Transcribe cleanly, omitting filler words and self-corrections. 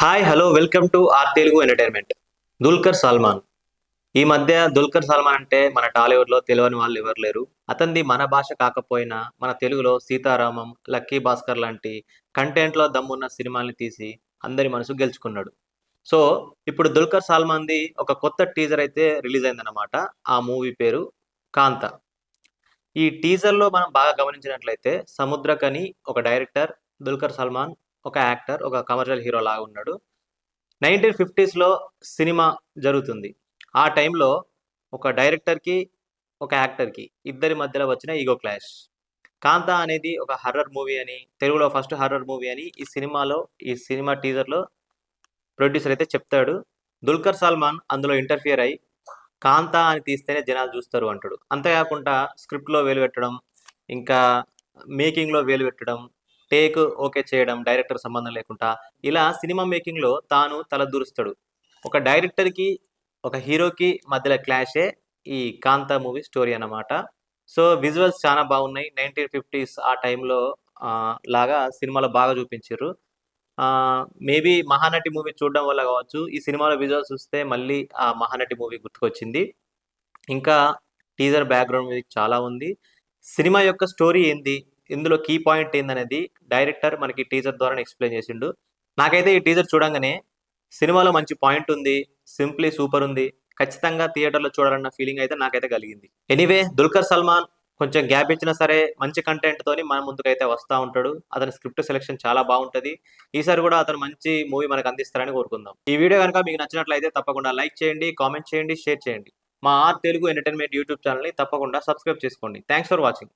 Hi hello welcome to our Telugu entertainment. Dulquer Salmaan. ఈ మధ్య దుల్కర్ సల్మాన్ అంటే మన టాలీవుడ్లో తెలియని వాళ్ళు ఎవరు లేరు. అతనిది మన భాష కాకపోయినా మన తెలుగులో సీతారామం, లక్కీ భాస్కర్ లాంటి కంటెంట్లో దమ్మున్న సినిమాల్ని తీసి అందరి మనసు గెలుచుకున్నాడు. సో ఇప్పుడు దుల్కర్ సల్మాన్ది ఒక కొత్త టీజర్ అయితే రిలీజ్ అయిందన్నమాట. ఆ మూవీ పేరు కాంత. ఈ టీజర్‌లో మనం బాగా గమనించినట్లయితే 'సముద్రకని' ఒక డైరెక్టర్, 'దుల్కర్ సల్మాన్' ఒక యాక్టర్, ఒక కమర్షియల్ హీరో లాగా ఉన్నాడు. 1950స్‌లో సినిమా జరుగుతుంది. ఆ టైంలో ఒక డైరెక్టర్‌కి, ఒక యాక్టర్‌కి ఇద్దరి మధ్యలో వచ్చిన ఈగో క్లాష్. 'కాంతా' అనేది ఒక హారర్ మూవీ అని, తెలుగులో ఫస్ట్ హారర్ మూవీ అని ఈ సినిమా టీజర్‌లో ప్రొడ్యూసర్ అయితే చెప్తాడు. 'దుల్కర్ సల్మాన్' అందులో ఇంటర్ఫియర్ అయ్యి 'కాంతా' అని తీస్తేనే జనాలు చూస్తారు అంటాడు. అంతేకాకుండా స్క్రిప్ట్‌లో వేలు పెట్టడం, ఇంకా మేకింగ్‌లో వేలు పెట్టడం, టేక్ ఓకే చేయడం డైరెక్టర్ సంబంధం లేకుండా, ఇలా సినిమా మేకింగ్‌లో తాను తలదూరుస్తాడు. ఒక డైరెక్టర్‌కి, ఒక హీరోకి మధ్యల క్లాషే ఈ 'కాంతా' మూవీ స్టోరీ అన్నమాట. సో, విజువల్స్ చాలా బాగున్నాయి. 1950స్ ఆ టైంలో లాగా సినిమాలో బాగా చూపించిర్రు. మేబీ 'మహానటి' మూవీ చూడడం వల్ల కావచ్చు, ఈ సినిమాలో విజువల్స్ చూస్తే మళ్ళీ ఆ 'మహానటి' మూవీ గుర్తుకొచ్చింది. ఇంకా టీజర్ బ్యాక్‌గ్రౌండ్ మ్యూజిక్ చాలా ఉంది. సినిమా యొక్క స్టోరీ ఏంది? ఇందులో కీ పాయింట్ ఏందనేది డైరెక్టర్ మనకి టీజర్ ద్వారానే ఎక్స్‌ప్లెయిన్ చేసిండు. నాకైతే ఈ టీజర్ చూడంగానే సినిమాలో మంచి పాయింట్ ఉంది. సింప్లీ సూపర్ ఉంది. ఖచ్చితంగా థియేటర్‌లో చూడాలన్న ఫీలింగ్ అయితే నాకైతే కలిగింది. ఎనీవే 'దుల్కర్ సల్మాన్' కొంచెం గ్యాప్ ఇచ్చినా సరే మంచి కంటెంట్‌తోని మన ముందుకైతే వస్తా ఉంటాడు. అతని స్క్రిప్ట్ సెలక్షన్ చాలా బావుంటది. ఈసారి కూడా అతను మంచి మూవీ మనకు అందిస్తారని కోరుకుందాం. ఈ వీడియో గనుక మీకు నచ్చినట్లయితే తప్పకుండా లైక్ చేయండి, కామెంట్ చేయండి, షేర్ చేయండి. మా ఆర్ తెలుగు ఎంటర్‌టైన్‌మెంట్ యూట్యూబ్ ఛానెల్‌ని తప్పకుండా సబ్స్క్రైబ్ చేసుకోండి. Thanks for watching.